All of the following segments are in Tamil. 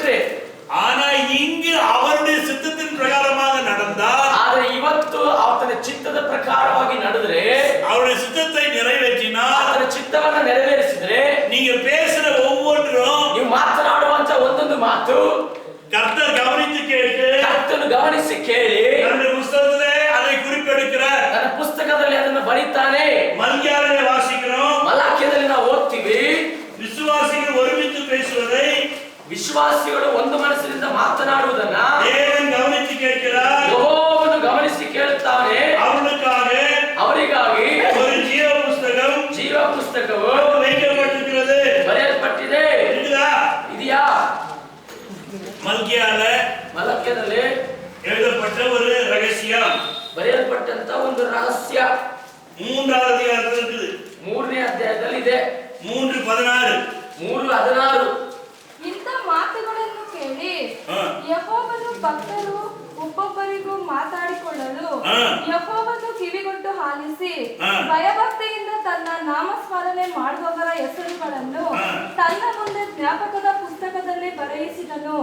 ಬಿಟ್ರೆ. ஆனா இங்கு அவருடைய சித்தத்தின் பிரகாரமாக நடந்தால், ಆದ್ರೆ ಇವತ್ತು ಆತನ ಚಿತ್ತದ ಪ್ರಕಾರವಾಗಿ ನಡೆದ್ರೆ, அவருடைய சித்தத்தை நிறைவேற்றினால், ಆತನ ಚಿತ್ತವನ್ನು ನೆರವೇರಿಸಿದ್ರೆ, நீங்க பேசுற ஒவ்வொன்றும் ನೀವು ಮಾತನಾಡುವಂತ ಒಂದೊಂದು ಮಾತು கர்த்தர் கவனித்து கேட்டு, ಕರ್ತನು ಗಮನಿಸಿ ಕೇಳಿ தன்னுடைய புஸ்தகத்திலே அதை குறிப்பெடுக்கிறார். ನನ್ನ ಪುಸ್ತಕದಲ್ಲಿ ಅದನ್ನು ಬರೀತಾನೆ. மல்கியாவிலே வாசிக்கிறோம், ಮಲಾಕ್ಯದಲ್ಲಿ ನಾವು ಓದ್ತೀವಿ, விசுவாசிகள் ஒருமித்து பேசுவதை ವಿಶ್ವಾಸಿಗಳು ಒಂದು ಮನಸ್ಸಿನಿಂದ ಮಾತನಾಡುವುದನ್ನ தேவன் கவனித்து கேட்கிறார். ಯೆಹೋವನು ಗಮನಿಸಿ ಕೇಳುತ್ತಾನೆ. ಅವರಿಗಾಗಿ ஒரு ஜீவ ಪುಸ್ತಕವು வைக்கப்பட்டிருக்கிறது, ಬರೆಯಲ್ಪಟ್ಟಿದೆ. ಇದೆಯಾ? ಮಲಾಕ್ಯದಲ್ಲಿ எழுதப்பட்ட ஒரு ரகசியம், ಬರೆಯಲ್ಪಟ್ಟಂತ ಒಂದು ರಹಸ್ಯ 3வது அதிகாரத்தில் இருக்குது. 3ನೇ ಅಧ್ಯಾಯದಲ್ಲಿ ಇದೆ. 3:16. 3:16. ಇಂಥ ಮಾತುಗಳನ್ನು ಕೇಳಿ ಯೆಹೋವನು ಭಕ್ತರು ಒಬ್ಬೊಬ್ಬರಿಗೂ ಮಾತಾಡಿಕೊಳ್ಳಲು ಯೆಹೋವನು ಕಿವಿಗೊಟ್ಟು ಆಲಿಸಿ ಭಯಭಕ್ತಿಯಿಂದ ತನ್ನ ನಾಮಸ್ಮರಣೆ ಮಾಡುವವರ ಹೆಸರುಗಳನ್ನು ತನ್ನ ಮುಂದೆ ಜ್ಞಾಪಕದ ಪುಸ್ತಕದಲ್ಲಿ ಬರೆಯಿಸಿದನು.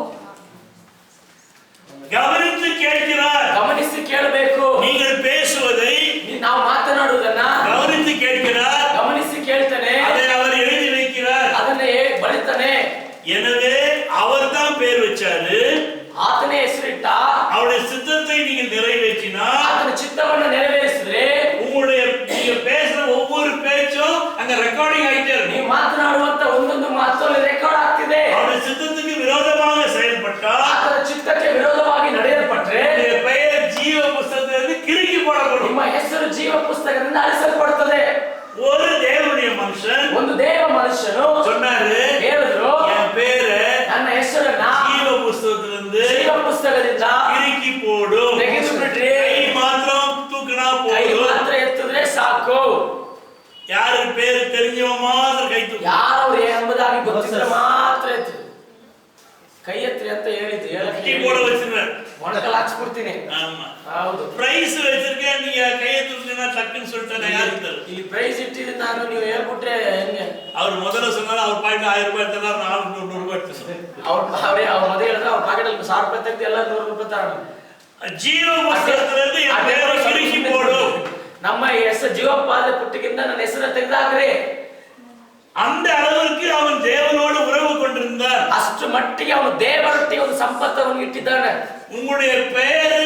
கவனித்து கேட்கிறார். ಗಮನಿಸಿ ಕೇಳಬೇಕು. நீங்கள் பேசுவதை, ನಾವು ಮಾತನಾಡುವುದನ್ನ கவனித்து கேட்கிறார். ಗಮನಿಸಿ ಕೇಳ್ತಾನೆ. அதை அவர் எழுதி வைக்கிறார். ಅದನ್ನೇ ಬಳಿತಾನೆ. எனவே அவர் தான் பேர் வச்சாரு. ಆತನೇ ಹೆಸರಿಟ್ಟ. அவருடைய சித்தத்தை நீங்கள் நிறைவேற்றினால், ಆತನ ಚಿತ್ತವನ್ನು ನೆರವೇರಿಸಿದ್ರೆ, உங்களுடைய நீங்க பேசுற ஒவ்வொரு பேச்சும் அங்க ரெக்கார்டிங் ஆயிட்டே ನೀವು இருக்கும். ಮಾತನಾಡುವಂತ ಒಂದೊಂದು ಮಾತು ಅಲ್ಲಿ ರೆಕಾರ್ಡ್ ಆಗ್ತಿದೆ. அவருடைய சித்தத்துக்கு விரோதமாக செயல்பட்டால், ಆತನ ಚಿತ್ತಕ್ಕೆ ವಿರೋಧವಾಗಿ ನಡೆಯಲ್ಪಟ್ರೆ, உங்களுடைய பெயர் ஜீவ புஸ்தகத்திலிருந்து கிறுக்கி போடப்படும். ನಿಮ್ಮ ಹೆಸರು ಜೀವ ಪುಸ್ತಕದಿಂದ ಅಳಿಸಲ್ಪಡುತ್ತದೆ. ஒரு தேவனுடைய மனுஷன் ಒಂದು ದೇವ ಮನುಷ್ಯನು சொன்னாரு, ಹೇಳಿದ್ರು, என் பேரை ನನ್ನ ಹೆಸರನ್ನ ஜீவ புஸ்தகத்திலிருந்து ಜೀವ ಪುಸ್ತಕದಿಂದ கிறுக்கி போடும். ತೆಗೆದು ಬಿಡ್ರಿ. கை மாத்திரம் தூக்குனா ಕೈ போதும். ಮಾತ್ರ ಎತ್ತಿದ್ರೆ ಸಾಕು. யாருக்கு பேரு தெரிஞ்சவங்க மாத்திரம் கை தூக்கு. ಯಾರವ್ರು ಎಂಬುದಾಗಿ ಗೊತ್ತಿದ್ರೆ ಮಾತ್ರ ಎತ್ತು. ಕೈ ಎತ್ರಿ ಅಂತ ಹೇಳಿದ್ದು கை போட வச்சிருவேன். ಮೊಣಕಲ್ ಹಾಕ್ಸ್ಬಿಡ್ತೀನಿ. ஆமா, ಹೌದು. பிரைஸ் வச்சிருக்கேன், நீங்க கையை தூக்குனா டக்குன்னு சொல்லிட்டேன். யாருக்கு தெரியும்? ಇಲ್ಲಿ ಪ್ರೈಸ್ ಇಟ್ಟಿದ್ದೀನಿ ನಾನು, ನೀವು ಹೇಳ್ಬಿಟ್ರೆ ಹೆಂಗೆ? அவர் முதல்ல சொன்னாரு, அவர் பாயிண்ட் 1000 ரூபாய் தராரு, 400 ரூபாய் எடுத்து. ಅವ್ರ ಮೊದಲು ಹೇಳಿದ್ರೆ ಅವ್ರ ಪಾಕೆಟ್ ಅಲ್ಲಿ 1000 ರೂಪಾಯಿ ತೆಗ್ದು ಎಲ್ಲ 100 ರೂಪಾಯಿ ತಗೊಂಡು ஜீவ புஸ்தகத்திலிருந்து என் பேரை கிறுக்கி போடும். ನಮ್ಮ ಹೆಸರು ಜೀವಪಾದ ಪುಟ್ಟಿಗಿಂತ ನನ್ನ ಹೆಸರನ್ನ ತೆಗೆದಾಕ್ರಿ. அந்த அளவுக்கு அவன் தேவனோடு உறவு கொண்டிருந்தார். ಅಷ್ಟು ಮಟ್ಟಿಗೆ ಅವನು ದೇವರೊಟ್ಟಿಗೆ ಒಂದು ಸಂಪತ್ತವನ್ನು ಇಟ್ಟಿದ್ದಾನೆ. உங்களுடைய பெயரு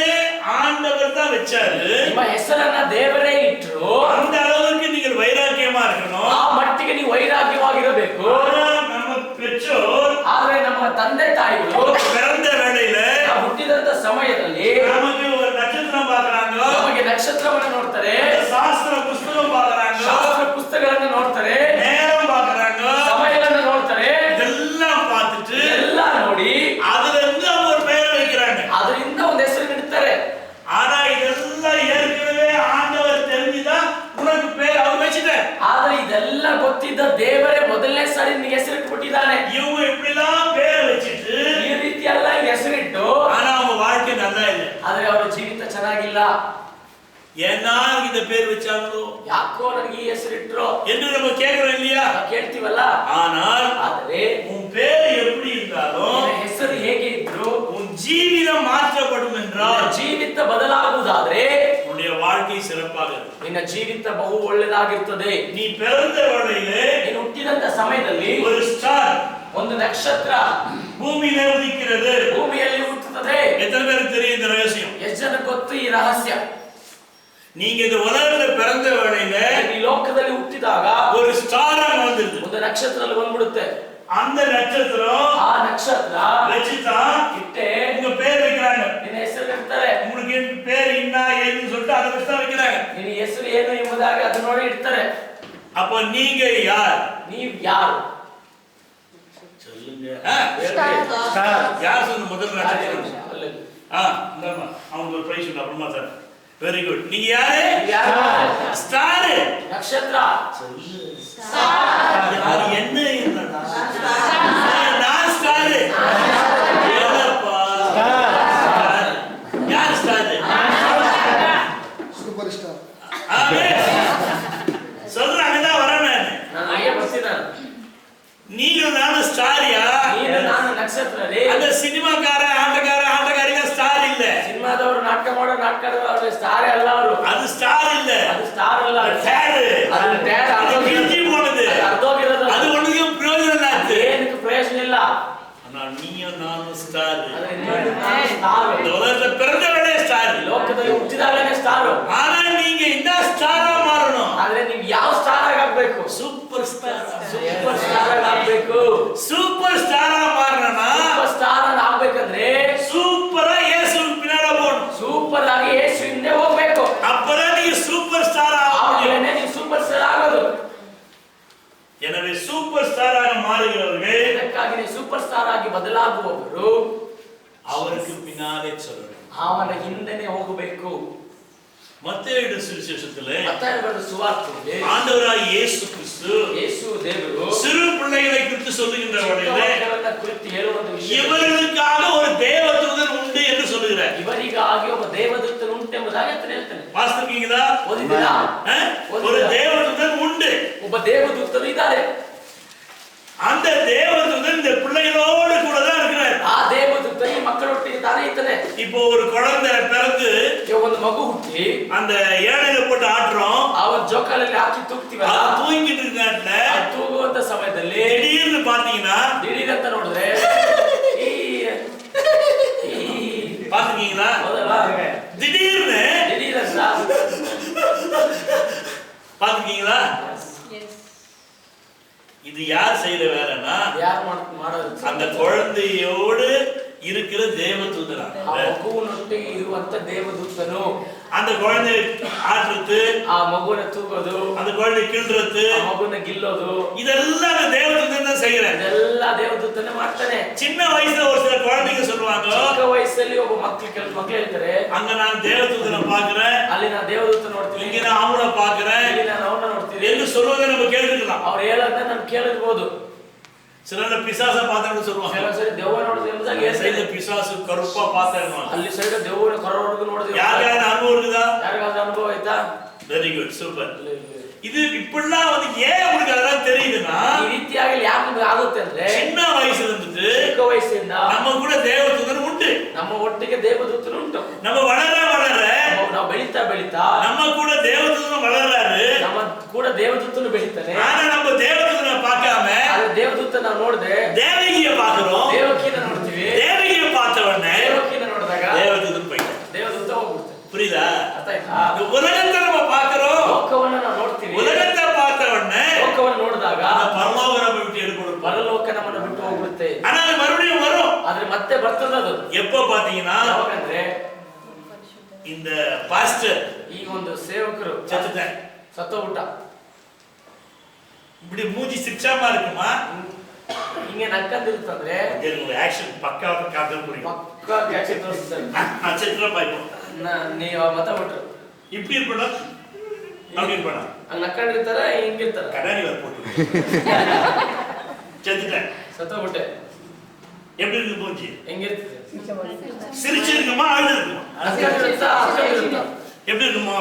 ஆண்டவர் தான் வச்சாரு. ನಿಮ್ಮ ಹೆಸರನ್ನ ದೇವರೇ ಇಟ್ರು. அந்த அளவுக்கு நீங்கள் வைராக்கியமா இருக்கணும். ಆ ಮಟ್ಟಿಗೆ ನೀವು ವೈರಾಗ್ಯವಾಗಿರಬೇಕು. நம்ம பெற்றோர், ಆದ್ರೆ ನಮ್ಮ ತಂದೆ ತಾಯಿಗಳು பிறந்த வேளையில ಹುಟ್ಟಿದಂತ ಸಮಯದಲ್ಲಿ நமக்கு ஒரு நட்சத்திரம் பார்க்கறாங்க, ನಮಗೆ ನಕ್ಷತ್ರವನ್ನು ನೋಡ್ತಾರೆ, சாஸ்திர புஸ்தகம் பார்க்கறாங்க, ಶಾಸ್ತ್ರ ಪುಸ್ತಕಗಳನ್ನು ನೋಡ್ತಾರೆ, நேரம் பார்க்கறாங்க, ಸಮಯಗಳನ್ನು ನೋಡ್ತಾರೆ. இதெல்லாம் பார்த்துட்டு ಎಲ್ಲ ನೋಡಿ அதுல இருந்து அவங்க ஒரு பெயர் வைக்கிறாங்க. ಅದರಿಂದ ಒಂದು ಹೆಸರು ಇಡ್ತಾರೆ. ஆனா இதெல்லாம் ஏற்கனவே ஆண்டவர் தெரிஞ்சுதான் உனக்கு பேர் அவர் வச்சுட்டார். ಆದ್ರೆ ಇದೆಲ್ಲ ಗೊತ್ತಿದ್ದ ದೇವರೇ ಮೊದಲನೇ ಸಾರಿ ನಿಮಗೆ ಹೆಸರಿಟ್ಬಿಟ್ಟಿದ್ದಾನೆ. இவங்க இப்படிலாம் பேர் வச்சுட்டு ಈ ರೀತಿ ಎಲ್ಲ ಹೆಸರಿಟ್ಟು, ஆனா அவங்க வாழ்க்கை நல்லா இல்லை. ಆದ್ರೆ ಅವರ ಜೀವಿತ ಚೆನ್ನಾಗಿಲ್ಲ. ஏன்னா இந்த பேர் வச்சாங்களோ, ಯಾಕೋ ನನಗೆ ಈ ಹೆಸರಿಟ್ರು என்று நம்ம கேட்கிறோம் இல்லையா? ಕೇಳ್ತೀವಲ್ಲ. ஆனால் ಆದ್ರೆ உன் பேர் எப்படி இருந்தாலும் ನಿನ್ನ ಹೆಸರು ಹೇಗೆ ಇದ್ರು, உன் ஜீவிதம் மாற்றப்படும் என்றால் ನಿನ್ನ ಜೀವಿತ ಬದಲಾಗುವುದಾದ್ರೆ உன்னுடைய வாழ்க்கை சிறப்பாக இருக்கும். ನಿನ್ನ ಜೀವಿತ ಬಹು ಒಳ್ಳೆದಾಗಿರ್ತದೆ. நீ பிறந்த வேளையிலே ನೀನು ಹುಟ್ಟಿದಂತ ಸಮಯದಲ್ಲಿ ஒரு ஸ்டார் ಒಂದು ನಕ್ಷತ್ರ பூமியிலே உதிக்கிறது. ಭೂಮಿಯಲ್ಲಿ ಹುಟ್ಟುತ್ತದೆ. எத்தனை பேருக்கு தெரியும் இந்த ரகசியம்? ಎಷ್ಟು ಜನ ಗೊತ್ತು ಈ ರಹಸ್ಯ? நீங்க இந்த உலகத்துல பிறந்த வேளையில ಈ ಲೋಕದಲ್ಲಿ ಹುಟ್ಟಿದಾಗ ஒரு ஸ்டார் அங்க வந்துருது. ಒಂದು ನಕ್ಷತ್ರದಲ್ಲಿ ಬಂದ್ಬಿಡುತ್ತೆ. அந்த நட்சத்திரம் ಆ ನಕ್ಷತ್ರ வச்சுதான் ಇಟ್ಟೆ உங்க பேர் வைக்கிறாங்க. ನಿನ್ನ ಹೆಸರು ಇಡ್ತಾರೆ. உங்களுக்கு பேர் என்ன ஏதுன்னு சொல்லிட்டு அதை வச்சு தான் வைக்கிறாங்க. ನಿನ್ನ ಹೆಸರು ಏನು ಎಂಬುದಾಗಿ ಅದು ನೋಡಿ ಇಡ್ತಾರೆ. அப்ப நீங்க யார்? ನೀವ್ ಯಾರು சொல்லுங்க. ಸ್ಟಾರ್. யார் சொன்ன முதல் நட்சத்திரம்? இந்தாமா அவங்க ஒரு பிரைஸ் உண்டு, அப்புறமா தரேன். Very good. நீங்க யாரு? ஸ்டார். ನಕ್ಷತ್ರ. அது என்ன என்னடா? நான் ஸ்டார். ஏலப்பா. யார் ஸ்டார்? Super star. ஆமென். சொல்றாங்க தான் வரேன் நான். ನಾನು ಹಾಗೆ ಬರ್ತೀನಿ. நீங்கள் நானும் ஸ்டாரியா? ನೀನು ನಾನು ನಕ್ಷತ್ರ ರೀ. அந்த ಸಿನಿಮಾಕಾರ ಆಟಗಾರಿಗೆ ಸ್ಟಾರ್ ಇಲ್ಲ. ಸಿನಿಮಾದವರು ನಾಟಕ ಮಾಡೋ ನಾಟಕದವರು ಸ್ಟಾರ್ ಅಲ್ಲ ಅವರು. ಅದು ಸ್ಟಾರ್ ಇಲ್ಲ. ಅದು ಸ್ಟಾರ್ ಅಲ್ಲ. ಟ್ಯಾಡ್. ಅದು ಟ್ಯಾಡ್ ಅರ್ಧೋಗಿರೋದು. ಅರ್ಧೋಗಿರೋದು. ಅದು ಒಣಗಿ ಪ್ರಯೋಜನ ಇಲ್ಲ. ಏನಕ್ಕೆ ಪ್ರಯೋಜನ ಇಲ್ಲ. நீயும் நானும் ஸ்டார். இந்த உலகத்துல பிறந்தவனே ஸ்டார். ಲೋಕದಲ್ಲಿ ಹುಟ್ಟಿದಾಗಲೇ ಸ್ಟಾರ್. ஆனா நீங்க இந்த ஸ்டாரா மாறணும். ಆದ್ರೆ ನೀವು ಯಾವ ಸ್ಟಾರ್ ಆಗಬೇಕು? Super star. ಸೂಪರ್ ಸ್ಟಾರ್ ಆಗಬೇಕು. சூப்பர் ஸ்டாரா மாறணும்னா ಸೂಪರ್ ಸ್ಟಾರ್ ಆಗಬೇಕಂದ್ರೆ சூப்பரா இயேசுவுக்கு பின்னாடி போகணும். ಸೂಪರ್ ಆಗಿ ಯೇಸು ಹಿಂದೆ ಹೋಗ್ಬೇಕು. அப்பதான் நீங்க சூப்பர் ஸ்டார் ஆவீங்க. ನೀವು ಸೂಪರ್ ಸ್ಟಾರ್ ಆಗೋದು. எனவே சூப்பர் ஸ்டாராக மாறுகிறவர்கள் ಇದಕ್ಕಾಗಿ ನೀವು ಸೂಪರ್ ಸ್ಟಾರ್ ಆಗಿ ಬದಲಾಗುವವರು அவருக்கு பின்னாலே சொல்லணும். ಅವನ ಹಿಂದೆನೇ ಹೋಗಬೇಕು. மத்தேயு சுவிசேஷத்திலே ಮತ್ತಾಯನ ಸುವಾರ್ತೆಯಲ್ಲಿ ஆண்டவராகிய இயேசு கிறிஸ்து ಯೇಸು ದೇವರು சிறு பிள்ளைகளை குறித்து சொல்லுகின்ற வேளையிலே ಕುರಿತು ಹೇಳುವ ವಿಷಯ இவர்களுக்காக ஒரு தேவதூதன் உண்டு என்று சொல்லுகிறார். ಇವರಿಗಾಗಿ ಒಬ್ಬ ದೇವದೂತನು ಉಂಟೆಂಬುದಾಗಿ ಆತನು ಹೇಳ್ತಾನೆ. வாசித்தீங்களா? ಓದಿದ್ದೀರಾ? ஒரு தேவதூதன் உண்டு. ಒಬ್ಬ ದೇವದೂತನು ಇದ್ದಾರೆ. அந்த தேவதூதன் இந்த பிள்ளைகளோடு கூட தான் இருக்கிறார். ಆ ದೇವದೂತ ಈ ಮಕ್ಕಳೊಟ್ಟಿಗೆ ತಾನೇ ಇದ್ದಾನೆ. இப்போ ஒரு குழந்தை பிறந்து ಒಂದು ಮಗು ಹುಟ್ಟಿ அந்த ಏಣೆಗೆ போட்டு ஆட்டுறோம். ಅವನ ಜೋಕಾಲಲ್ಲಿ ಹಾಕಿ ತೂಗ್ತೀವಲ್ಲ, தூங்கிட்டு இருக்காட்ல ತೂಗುವಂತ ಸಮಯದಲ್ಲಿ திடீர்னு பாத்தீங்கன்னா ದಿಢೀರಂತ ನೋಡಿದ್ರೆ பாத்தீங்களா? திடீர்னு ದಿಢೀರಂತ பாத்தீங்களா? இது யார் செய்யற வேலைன்னா ಯಾರು ಮಾಡೋದು? அந்த குழந்தையோடு இருக்கிற தேவதூதனா. ಆ ಮಗುವಿನೊಟ್ಟಿಗೆ ಇರುವಂತ ದೇವದೂತನು அந்த குழந்தை ஆற்றுறது, ಆ ಮಗುವಿನ ತೂಗೋದು, அந்த குழந்தை கிள்றது, ಆ ಮಗುವಿನ ಗಿಲ್ಲೋದು, இதெல்லாம் அந்த தேவதூதன் தான் செய்யறாரு. ಇದೆಲ್ಲ ದೇವದೂತನೇ ಮಾಡ್ತಾನೆ. சின்ன வயசுல ஒரு சில குழந்தைங்க சொல்லுவாங்க, ಚಿಕ್ಕ ವಯಸ್ಸಲ್ಲಿ ಒಬ್ಬ ಮಕ್ಕಳು ಹೇಳ್ತಾರೆ, அங்க நான் தேவதூதனை பாக்குறேன், ಅಲ್ಲಿ ನಾನು ದೇವದೂತ ನೋಡ್ತೀನಿ, இங்க நான் அவனை பாக்குறேன் ಇಲ್ಲಿ ನಾನು ಅವನ ನೋಡ್ತೀನಿ என்று சொல்வதை நம்ம கேட்டுக்கலாம். ಅವ್ರು ಹೇಳೋದನ್ನ ನಾನು ಕೇಳಿರ್ಬೋದು. சில பிசாச பார்த்தேன்னு சொல்லுவாங்க. ಕೆಲವು ಸರಿ ದೆವ್ವ ನೋಡಿದ್ರೆ ಎಂಬುದಾಗಿ ಹೇಳ್ತಾರೆ. பிசாசு கருப்பா பார்த்தேன்னு ಅಲ್ಲಿ ಸೈಡ್ ದೆವ್ವನ ಕರೋರ್ಗು ನೋಡಿದ್ರೆ யாருக்காவது அனுபவம் இருக்குதா? ಯಾರಿಗಾದ್ರೂ ಅನುಭವ ಆಯ್ತಾ? Very good, super. இது இப்படிலாம் வந்து ஏன் உங்களுக்கு அதெல்லாம் தெரியுதுன்னா, ಈ ರೀತಿಯಾಗಿ ಯಾಕೆ ಆಗುತ್ತೆ ಅಂದ್ರೆ சின்ன வயசுல இருந்துட்டு ಚಿಕ್ಕ ವಯಸ್ಸಿಂದ நம்ம கூட தேவதூதன் உண்டு. ನಮ್ಮ ಒಟ್ಟಿಗೆ ದೇವದೂತನು ಉಂಟು. நம்ம வளர ನಾವು ಬೆಳೀತಾ நம்ம கூட தேவதூதன் வளர்றாரு. ನಮ್ಮ ಕೂಡ ದೇವದೂತನು ಬೆಳೀತಾನೆ. ஆனா நம்ம தேவதூதனை பார்க்காம ಆದ್ರೆ ದೇವದೂತ ನಾವು ನೋಡಿದ್ರೆ தேவகிய பார்க்கிறோம். ದೇವಕಿನ ನೋಡ್ತೀವಿ. தேவகிய பார்த்த உடனே ದೇವಕಿನ ನೋಡಿದಾಗ தேவதூதன் போயிட்டார். ದೇವದೂತ ಹೋಗ್ಬಿಡ್ತಾನೆ. புரியுதா? ಅರ್ಥ ಆಯ್ತಾ? உலகத்தை நம்ம பார்க்கிறோம். ಲೋಕವನ್ನ ನಾವು ನೋಡ್ತೀವಿ. உலகத்தை பார்த்த உடனே ಲೋಕವನ್ನು ನೋಡಿದಾಗ பரலோக நம்ம விட்டு எடுக்கணும். ಪರಲೋಕ ನಮ್ಮನ್ನು ಬಿಟ್ಟು ಹೋಗುತ್ತೆ. ஆனா அது மறுபடியும் வரும். ಆದ್ರೆ ಮತ್ತೆ ಬರ್ತದ ಅದು. எப்போ பாத்தீங்கன்னா, ಯಾವಾಗಂದ್ರೆ இந்த பாஸ்டர் ಈ ಒಂದು ಸೇವಕರು செத்துட்டார், ಸತ್ತೋಗ್ಬಿಟ್ಟ. இப்படி மூஞ்சி சிரிச்சாம இருக்குமா? ಹಿಂಗೆ ನಕ್ಕಂದಿರುತ್ತಂದ್ರೆ ஒரு ஆக்ஷன் பக்காவா காட்ட முடியும். ಪಕ್ಕ ಕ್ಯಾಚೆ ತೋರಿಸ್ತಾರೆ. செத்துற பாய்ப்போம். ನೀವು ಮತ ಬಿಟ್ರು இப்படி இருப்பா அப்படி இருப்பா ಹಂಗ ನಕ್ಕೊಂಡಿರ್ತಾರ, ಹಿಂಗಿರ್ತಾರ. கண்ணாடி வர போட்டு செத்துட்டேன். ಸತ್ತೋಗ್ಬಿಟ್ಟೆ. எப்படி இருக்கு மூஞ்சி? ಹೆಂಗಿರ್ತದೆ? சிரிச்சிருக்குமா அழுது இருக்குமா? ಹಸ್ಕೊಂಡಿರುತ್ತಾ? எப்படி இருக்குமோ?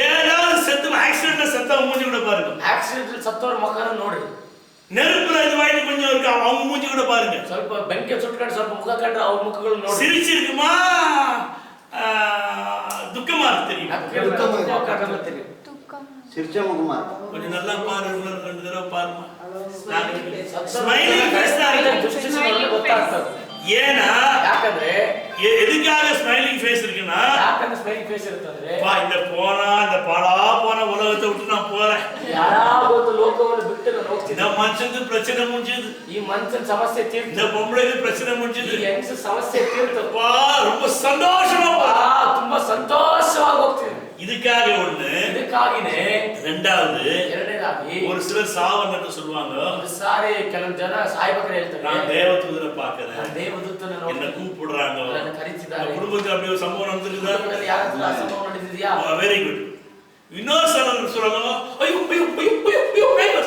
ஏதாவது செத்து ஆக்சிடென்ட்ல செத்த மூஞ்சி கூட பாருங்க. ಆಕ್ಸಿಡೆಂಟ್ ಸತ್ತೋರ ಮುಖನ ನೋಡಿ. நெருப்புல இது வாங்கி கொஞ்சம் இருக்கு, அவங்க மூஞ்சி கூட பாருங்க. ಸ್ವಲ್ಪ ಬೆಂಕಿ ಸುಟ್ಕೊಂಡು ಸ್ವಲ್ಪ ಮುಖ ಕಂಡ್ರೆ ಅವ್ರ ಮುಖಗಳು ನೋಡಿ. சிரிச்சிருக்குமா துக்கமா இருக்கு தெரியும். சிரிச்ச முகமா கொஞ்சம் நல்லா பாரு, ரெண்டு தடவை பாருமா. ಸ್ಮೈಲಿಂಗ್ ಫೇಸ್ ಗೊತ್ತಾಗ್ತದೆ. ஏன்னா ಯಾಕಂದ್ರೆ எதுக்காக ஸ்மைலிங் ஃபேஸ் இருக்குன்னா, ಯಾಕಂದ್ರೆ ಸ್ಮೈಲಿಂಗ್ ಫೇಸ್ ಇರ್ತಂದ್ರೆ இந்த போனா இந்த பாழா போன உலகத்தை விட்டு நான் போறேன், ಯಾರಾவது ಲೋಕವನ್ನು ಬಿಟ್ಟು ನಾನು ಹೋಗ್ತೀನಿ. இந்த மனுஷனுக்கு பிரச்சனை முடிஞ்சது, ಈ ಮನುಷ್ಯನ ಸಮಸ್ಯೆ ತೀರ್ತು. இந்த பொம்பளைக்கு பிரச்சனை ಈ முடிஞ்சது, ಹೆಂಗಸ ಸಮಸ್ಯೆ ತೀರ್ತಪ್ಪ. ரொம்ப சந்தோஷமா ತುಂಬಾ ಸಂತೋಷವಾಗಿ ಹೋಗ್ತೀನಿ. இதுக்காக ஒண்ணு. ಇದಕ್ಕಾಗಿನೇ ரெண்டாவது, ಎರಡನೇದಾಗಿ ஒரு சிலர் சாவன்னு சொல்லுவாங்க, ಒಂದು ಸಾರಿ ಕೆಲವು ಜನ ಸಾಯ್ಬೇಕಾದ್ರೆ ಹೇಳ್ತಾರೆ, நான் தேவதூதனை பார்க்கிறேன், ನಾನು ದೇವದೂತನ என்ன ನೋಡಿ கூப்பிடுறாங்க. ನನ್ನ ಕರೀತಿದ್ದಾರೆ. குடும்பத்துல அப்படி ஒரு சம்பவம் நடந்திருக்குதா? ಕುಟುಂಬದಲ್ಲಿ ಯಾರ ಹತ್ರ ಸಂಭವ ನಡೆದಿದೆಯಾ? Very good. இன்னொரு சிலர் சொல்றாங்க, ஐயோ ஐயோ ஐயோ ஐயோ ஐயோ.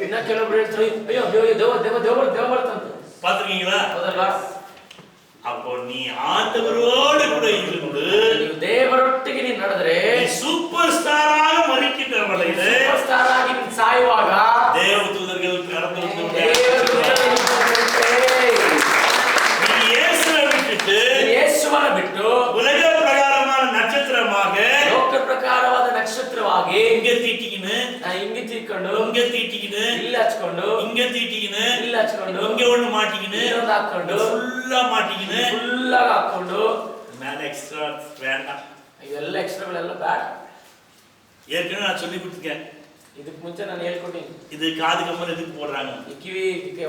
ಇನ್ನ ಕೆಲವೊಬ್ರು ಹೇಳ್ತಾರೆ, ಅಯ್ಯೋ ಅಯ್ಯೋ ದೇವ ಬರ್ತಂತ. பாத்துருக்கீங்களா? ಹೌದಲ್ವಾ? அப்போ நீ ஆண்டவரோடு கூட இருந்து ನೀವು ದೇವರೊಟ್ಟಿಗೆ ನೀನು ನಡೆದ್ರೆ சூப்பர் ஸ்டாராக மறிக்கின்ற வரையிலே ಸೂಪರ್ ಸ್ಟಾರ್ ಆಗಿ ನೀನು ಸಾಯ ಹಿಂಗೆ ತೀಕೊಂಡು ಹಿಂಗೆ ತೀಟಿக்கினு ಇಲ್ಲಿ ಹಚ್ಕೊಂಡು ಹಿಂಗೆ ತೀಟಿக்கினு ಇಲ್ಲಿ ಹಚ್ಕೊಂಡು ಹಿಂಗೆ ಒಂದು மாட்டிக்கினு ಇನ್ನೊಂದು ಹಾಕೊಂಡು ಫುಲ್ಲಾ மாட்டிக்கினு ಫುಲ್ಲಾ ಹಾಕೊಂಡು மேல எக்ஸ்ட்ரா வேண்டாம். ಇವೆಲ್ಲ ಎಕ್ಸ್ಟ್ರಾಗಳೆಲ್ಲ ಬೇಡ. ஏற்கனவே நான் சொல்லி கொடுத்துருக்கேன். ಇದಕ್ಕೆ ಮುಂಚೆ ನಾನು ಹೇಳ್ಕೊಟ್ಟಿನಿ. இது காது கம்மல் எதுக்கு போடுறாங்க? ಈ ಕಿವಿ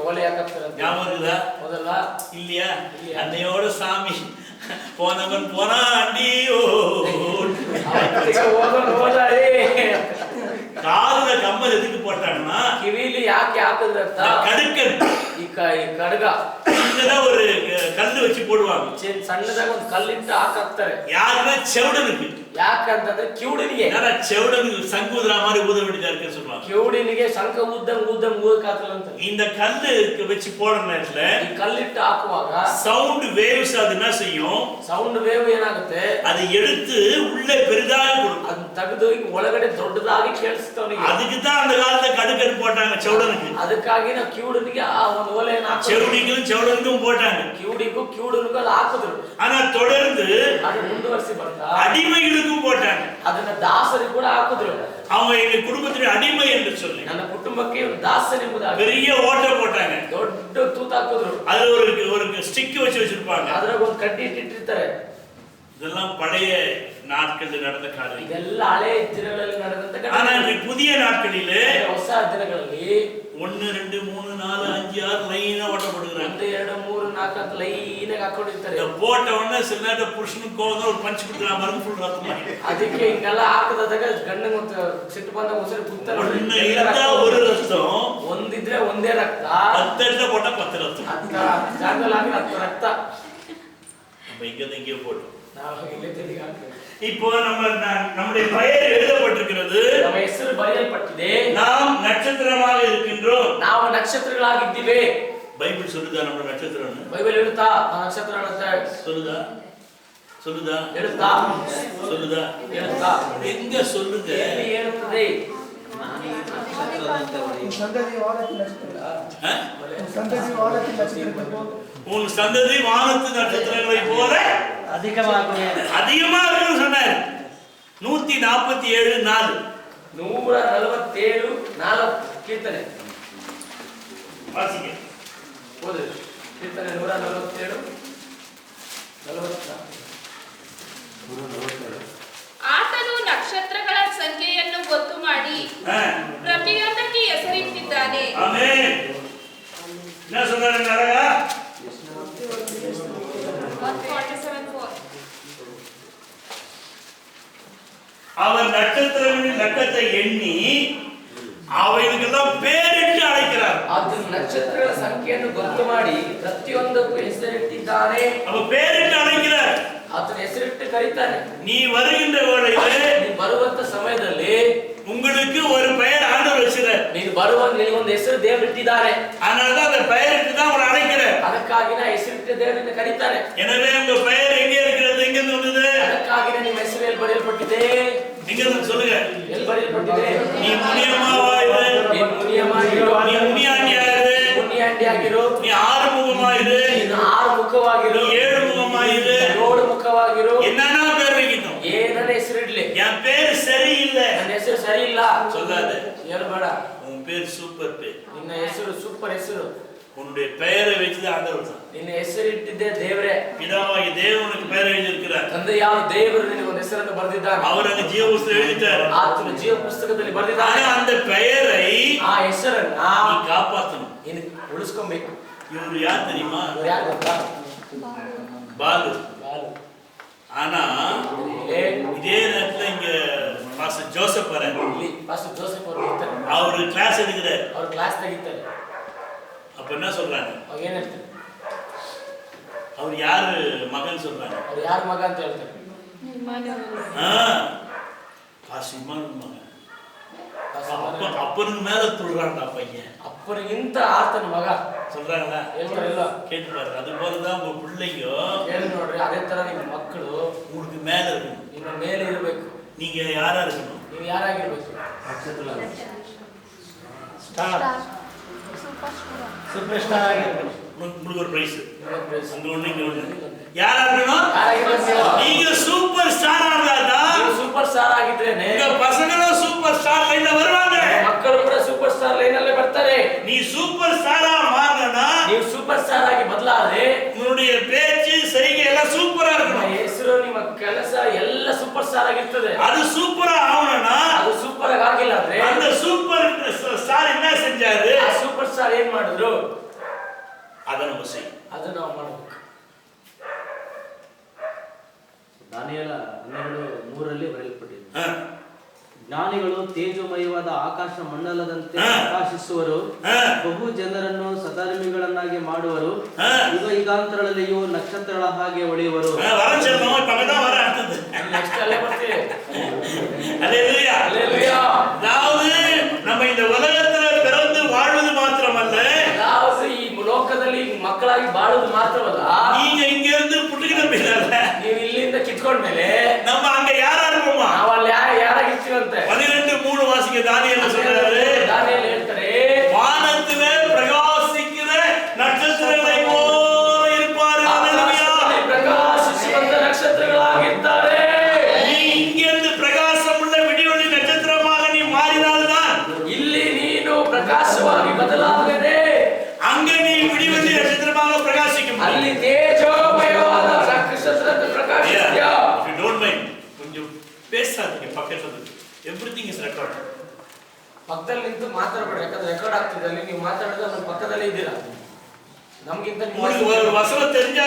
ಒಲೆ ಯಾಕಾಗ್ತಾರೆ ಅಂತ ஞாபகம் இருக்குதா? ಮೊದಲ இல்லையா? அன்னையோட சாமி போனவன் போனாண்டியோ ಹೋದಾರಿ காதுல கம்மல் எதுக்கு போட்டாங்கன்னா ಕಿವಿಲಿ ಯಾಕೆ ಹಾಕಿದ್ರೆ ಅಂತ கடுக்கன் ಈ ಕಡಗ இங்கதான் ஒரு கல்லு வச்சு போடுவாங்க. ಸಣ್ಣದಾಗ ಒಂದು ಕಲ್ಲಿಟ್ಟು ಹಾಕಾಕ್ತಾರೆ. யாருன்னா செவுடனுக்கு. ಯಾಕಂತಂದ್ರೆ ಕಿವುಡನಿಗೆ செவுடனுக்கு சங்குதுரா மாதிரி ஊத வேண்டியதா இருக்குன்னு சொல்லுவாங்க. ಕಿವುಡನಿಗೆ ಶಂಕ ஊதக்காತಲ್ಲ ಅಂತ. இந்த கல்லு வச்சு போடுற நேரத்துல ಈ ಕಲ್ಲಿಟ್ಟು ಹಾಕುವಾಗ சவுண்ட் வேவ்ஸ் அது என்ன செய்யும்? ಸೌಂಡ್ ವೇವ್ ಏನಾಗುತ್ತೆ, அதை எடுத்து உள்ளே பெரிதாக கொடுக்கும். ಅದನ್ನ ತೆಗೆದು ಒಳಗಡೆ ದೊಡ್ಡದಾಗಿ ಕೇಳಿಸ್ತವನಿಗೆ. அதுக்கு தான் அந்த காலத்துல கடுக்கன் போட்டாங்க செவுடனுக்கு. ಅದಕ್ಕಾಗಿ ನಾವು ಕಿವುಡನಿಗೆ ಆ ಒಂದು ಒಲೆಯನ್ನು ಹಾಕಿದ್ರು. செவுடிக்கும் செவுடனுக்கும் போட்டாங்க. ಕಿವುಡನಿಗೂ ಅದು ಹಾಕಿದ್ರು. ஆனா தொடர்ந்து ಅದು ಮುಂದುವರಿಸಿ ಬರ್ತಾ அடிமைகளுக்கும் போட்டாங்க. ಅದನ್ನ ದಾಸರಿಗೆ ಕೂಡ ಹಾಕಿದ್ರು. அவங்க எங்க குடும்பத்துடைய அடிமை என்று சொல்லி ನನ್ನ ಕುಟುಂಬಕ್ಕೆ ದಾಸನೆಂಬುದಾಗಿ பெரிய ஓட்டை போட்டாங்க. ದೊಡ್ಡ ತೂತು ಹಾಕಿದ್ರು. அதுல ஒரு ஸ்டிக் வச்சு வச்சிருப்பாங்க. ಅದ್ರಾಗ ಒಂದು ಕಡ್ಡಿ ಇಟ್ಟಿರ್ತಾರೆ. இதெல்லாம் பழைய நாட்களில் நடந்த காரியம். ಇದೆಲ್ಲ ಹಳೆ ದಿನಗಳಲ್ಲಿ ನಡೆದಂತ. ஆனா இந்த புதிய நாட்களிலே ಹೊಸ ದಿನಗಳಲ್ಲಿ 1 2 3 4 5 6 லைனா ஓட்ட போடுறாங்க. 1 2 3 4 ಅಂತ ಲೈನ್ ಆಗಿ ಹಾಕೊಂಡಿರ್ತಾರೆ. இந்த போட்ட உடனே சில நேரத்துல புருஷனுக்கு கோவம் ஒரு பஞ்ச் கொடுக்குற மாதிரி ஃபுல் ரத்தம். ಅದಕ್ಕೆ ಹಿಂಗೆಲ್ಲ ಹಾಕದಾಗ ಗಂಡಂಗೆ ಒಂದು ಸಿಟ್ಟು ಬಂದ ಒಂದ್ಸರಿ ಕುತ್ತಾರೆ. ஒண்ணு இருந்தா ஒரு ரத்தம், ಒಂದಿದ್ರೆ ಒಂದೇ ರಕ್ತ, 10 இடத்துல போட்டா 10 ரத்தம். ಜಾಗದಲ್ಲಿ ಹಾಕಿ 10 ರಕ್ತ. நம்ம இங்கே போட்டோம். ನಾವು ಇಲ್ಲೇ ತೆಗೆದು ಹಾಕ್ತೇವೆ. இப்போ நம்முடைய பெயர் எழுதப்பட்டிருக்கிறது. ನಮ್ಮ ಹೆಸರು ಬರೆಯಲ್ಪಟ್ಟಿದೆ. நாம் நட்சத்திரமாக இருக்கின்றோம். ನಾವು ನಕ್ಷತ್ರಗಳಾಗಿದ್ದೀವಿ. பைபிள் சொல்லுதா நம்ம நட்சத்திரம்னு? ಬೈಬಲ್ ಹೇಳುತ್ತಾ ನಕ್ಷತ್ರ ಅಂತ? சொல்லுதா? சொல்லுதா? ಹೇಳುತ್ತಾ? சொல்லுதா? ಹೇಳುತ್ತಾ? எங்க சொல்லுங்க? ಎಲ್ಲಿ ಹೇಳುತ್ತದೆ? உன் சந்ததி வானத்து நட்சத்திரங்களை போல அதிகமா இருக்குன்னு சொன்னார். 147 4 147 4 ಕೀರ್ತನೆ வாசிங்க. ಓದಿ. ಕೀರ್ತನೆ 147 40. ಆತನು ನಕ್ಷತ್ರಗಳ ಸಂಖ್ಯೆಯನ್ನು ಗೊತ್ತು ಮಾಡಿ ಪ್ರತಿಯೊಂದಕ್ಕೆ ಹೆಸರಿಟ್ಟಿದ್ದಾನೆ. ಆಮೆನ್. என்ன சொன்னாரு அழகா? 147:4. அவர் நட்சத்திரங்களின் லக்கத்தை எண்ணி அவைகளுக்கெல்லாம் பேரிட்டு அழைக்கிறார். ಆತನು ನಕ್ಷತ್ರಗಳ ಸಂಖ್ಯೆಯನ್ನು ಗೊತ್ತು ಮಾಡಿ ಪ್ರತಿಯೊಂದಕ್ಕೂ ಹೆಸರಿಟ್ಟಿದ್ದಾನೆ. அவர் பேரிட்டு அழைக்கிறார். ಆತನ ಹೆಸರಿಟ್ಟು ಕರೀತಾನೆ. நீ வருகின்ற வேளையிலே ನೀ ಬರುವಂತ ಸಮಯದಲ್ಲಿ உங்களுக்கு ஒரு பெயர் ஆண்டவர் வச்சிருக்கார். ನೀನು ಬರುವಾಗ ನಿನಗೊಂದು ಹೆಸರು ದೇವರು ಇಟ್ಟಿದ್ದಾರೆ. அதனால தான் அந்த பெயருக்கு தான் அவர் அழைக்கிறார். ಅದಕ್ಕಾಗಿ ನಾ ಹೆಸರಿಟ್ಟು ದೇವರಿಂದ ಕರೀತಾನೆ. எனவே உங்க பெயர் எங்க இருக்கிறது? எங்க இருந்து வந்தது? ಅದಕ್ಕಾಗಿ ನಿಮ್ಮ ಹೆಸರು ಎಲ್ಲಿ ಬರೆಯಲ್ಪಟ್ಟಿದೆ? எங்க இருந்து சொல்லுங்க. ಎಲ್ಲಿ ಬರೆಯಲ್ಪಟ್ಟಿದೆ? நீ முனியமாவாயிரு. ನೀನು ಮುನಿಯಮಾಗಿರು. நீ முனியாண்டியாயிரு. ಮುನಿಯಾಂಡಿಯಾಗಿರು. நீ ஆறுமுகமாயிரு. ನೀನು 6 ಮುಖವಾಗಿರು. நீ 7 முகமாயிரு. 7 ಮುಖವಾಗಿರು. என்னன்னா பேர் வைக்கணும்? ಏನನ್ನ ಹೆಸರಿಡ್ಲಿ? என் பேர் சரியில்லை ನನ್ನ ಹೆಸರು ಸರಿ ಇಲ್ಲ சொல்லாத. ಹೇಳ್ಬೇಡ. உன் பேர் சூப்பர் பேர். ನಿನ್ನ ಹೆಸರು ಸೂಪರ್ ಹೆಸರು. உன்னுடைய பெயரை வச்சு ஆண்டவர் தான். ನಿನ್ನ ಹೆಸರಿಟ್ಟಿದ್ದೆ ದೇವರೇ. பிதாவாகிய தேவனுக்கு பெயர் எழுதியிருக்கிறார். ತಂದೆ ಯಾವ ದೇವರು ನಿನಗೆ ಒಂದು ಹೆಸರನ್ನು ಬರೆದಿದ್ದಾನೆ. அவர் அங்க ஜீவ புஸ்தகம் எழுதிட்டார். ಆತನು ಜೀವ ಪುಸ್ತಕದಲ್ಲಿ ಬರೆದಿದ್ದಾನೆ. ஆனா அந்த பெயரை ಆ ಹೆಸರನ್ನ நீ காப்பாத்தணும். ನೀನು ಉಳಿಸ್ಕೊಬೇಕು. இவரு யார் தெரியுமா? ಇವ್ರು ಯಾರು ಗೊತ್ತಾ? பாலு. ಬಾಲು. ஆனா இதே நேரத்துல இங்க பாஸ்டர் ஜோசப் வரார். ಇಲ್ಲಿ ಪಾಸ್ಟರ್ ಜೋಸೆಫ್ ಅವರು ಇರ್ತಾರೆ. அவரு கிளாஸ் எடுக்கிறார். ಅವ್ರು ಕ್ಲಾಸ್ ತೆಗಿತಾರೆ. அப்ப என்ன சொல்றாங்க? ಅವಾಗ ಏನ್ ಹೇಳ್ತಾರೆ? அவர் யாரு மகன் சொல்றாங்க? ಅವ್ರು ಯಾರ ಮಗ ಅಂತ ಹೇಳ್ತಾರೆ? பாஸ்டர் இமானுவேல் மகன். ಪಾಸ್ಟರ್ அப்பனுக்கு மேல துள்றான்டா பையன். ಅಪ್ಪನಿಗಿಂತ ಆತನ ಮಗ சொல்றாங்களா? ಹೇಳ್ತಾರಲ್ಲ. கேட்டு பாரு. அது போலதான் உங்க பிள்ளைங்க ಹೇಳಿ ನೋಡ್ರಿ, ಅದೇ ತರ ನಿಮ್ಮ ಮಕ್ಕಳು உங்களுக்கு மேல இருக்கணும். ನಿಮ್ಮ ಮೇಲೆ ಇರಬೇಕು. நீங்க யாரா இருக்கணும்? ನೀವು ಯಾರಾಗಿರ್ಬೇಕು? ಸ್ಟಾರ್. ಸೂಪರ್ ಸ್ಟಾರ್ ಆಗಿರ್ಬೇಕು. உங்களுக்கு ஒரு பிரைஸ். ನಿಮಗೆ praise. அங்க ஒண்ணு இங்க ஒண்ணு. யாராகணும்? நீங்க சூப்பர் ஸ்டார் ஆனதா? ಸೂಪರ್ ಸ್ಟಾರ್ ಆಗಿದ್ರೇನೆ உங்க பசங்களும் சூப்பர் ஸ்டார் லைன்ல வருவாங்க. ಮಕ್ಕಳು ಕೂಡ ಸೂಪರ್ ಸ್ಟಾರ್ ಲೈನ್ ಅಲ್ಲೇ ಬರ್ತಾರೆ. நீ சூப்பர் ஸ்டாரா மாறனா ನೀವು ಸೂಪರ್ ಸ್ಟಾರ್ ಆಗಿ ಬದಲಾದ್ರೆ உன்னுடைய பேச்சு செய்கை எல்லாம் சூப்பரா ನಿಮ್ಮ இருக்கணும். ಹೆಸರು ನಿಮ್ಮ ಕೆಲಸ ಎಲ್ಲ ಸೂಪರ್ ಸ್ಟಾರ್ ಆಗಿರ್ತದೆ. அது சூப்பரா ஆகணும்னா ಅದು ಸೂಪರ್ ಆಗಿ ಆಗಿಲ್ಲ ಅಂದ್ರೆ அந்த சூப்பர் ஸ்டார் என்ன செஞ்சாரு? ಆ ಸೂಪರ್ ಸ್ಟಾರ್ ಏನ್ ಮಾಡಿದ್ರು? அதை நம்ம செய்யணும். ಅದು ನಾವು ಮಾಡಬೇಕು. ದಾನಿಯೇಲ 12:3 ಬರೆಯಲ್ಪಟ್ಟಿದೆ. ஆ, ಜ್ಞಾನಿಗಳು ತೇಜೋಮಯವಾದ ಆಕಾಶ ಮಂಡಲದಂತೆ ಹಾ. ಪ್ರಕಾಶಿಸುವರು, ஆ, ಬಹು ಜನರನ್ನು ಸಧರ್ಮಿಗಳನ್ನಾಗಿ ಮಾಡುವರು, ஆ. ಯುಗ ಯುಗಾಂತರಗಳಲ್ಲಿಯೂ ನಕ್ಷತ್ರಗಳ ಹಾಗೆ ಹೊಳೆಯುವರು. வர சொல்லணும். இப்ப அங்கதான் வர அடுத்தது. ನೆಕ್ಸ್ಟ್ ಅಲ್ಲೇ ಬರ್ತೀವಿ. அல்லேலூயா. ಹಲ್ಲೆಲೂಯಾ. அதாவது நம்ம இந்த உலகத்துல பிறந்து வாழ்வது மாத்திரமல்ல, ನಾವು ಈ ಲೋಕದಲ್ಲಿ ಮಕ್ಕಳಾಗಿ ಬಾಳುವುದು ಮಾತ್ರವಲ್ಲ, நீங்க இங்க இருந்து புட்டுக்கிட்ட போயிடல, ನೀವು ಇಲ್ಲಿಂದ ಕಿತ್ಕೊಂಡ್ಮೇಲೆ நம்ம ಅங்க ಯಾರು இருப்போமா? ನಾವು ಅಲ್ಲಿ ಯಾರಾಗಿರ್ತೀವಂತೆ 12:3 ವಾಸಿಗೆ ದಾನಿಯೇಲ சொல்றாரு, ದಾನಿಯೇಲ ಹೇಳ್ತಾರೆ, வானத்திலே பிரகாசிக்கிற நட்சத்திரங்களை போல இருப்பாரு. அல்லேலூயா. ಆಕಾಶದಲ್ಲಿ ಪ್ರಕಾಶಿಸುವಂತ ನಕ್ಷತ್ರಗಳಾಗಿದ್ದಾರೆ. நீ இங்கிருந்து பிரகாசமுள்ள விடிவெள்ளி நட்சத்திரமாக நீ மாறினால்தான் ಇಲ್ಲಿ ನೀನು ಪ್ರಕಾಶವಾಗಿ ಬದಲಾದರೆ அங்க நீ விடிவெள்ளி நட்சத்திரமாக பிரகாசிக்க முடியும். ಅಲ್ಲಿ ತೇಜೋಮಯವಾದ ನಕ್ಷತ್ರದಂತೆ ಪ್ರಕಾಶಿಸ್ತೀಯ. If you don't mind, கொஞ்சம் பேசாதீங்க பக்கத்துல இருந்து. Everything is recorded. ಪಕ್ಕದಲ್ಲಿ ನಿಂತು ಮಾತಾಡಬೇಡ, ಯಾಕಂದ್ರೆ ರೆಕಾರ್ಡ್ ಆಗ್ತಿದೆ. ಅಲ್ಲಿ ನೀವು ಮಾತಾಡೋದು ನಮ್ಮ ಪಕ್ಕದಲ್ಲೇ ಇದ್ದೀರಾ. ನಮ್ಗಿಂತ ನೀವು உங்களுக்கு ஒரு வசனம் தெரிஞ்சு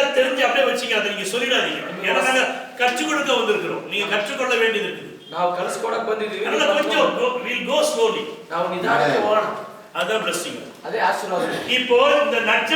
அப்படியே வச்சுக்க, அதை நீங்க சொல்லிடாதீங்க. ஏன்னா நாங்க கற்றுக் கொடுக்க வந்திருக்கிறோம், நீங்க கற்றுக்கொள்ள வேண்டியது இருக்குது. ನಾವು ಕಲಿಸ್ಕೊಡಕ್ ಬಂದಿದ್ದೀವಿ. அதனால கொஞ்சம் we'll go slowly. ನಾವು ನಿಧಾನಕ್ಕೆ ಹೋಗೋಣ. அதான் blessing. ಅದೇ ಆಶೀರ್ವಾದ. இப்போ இந்த நட்சத்திரம்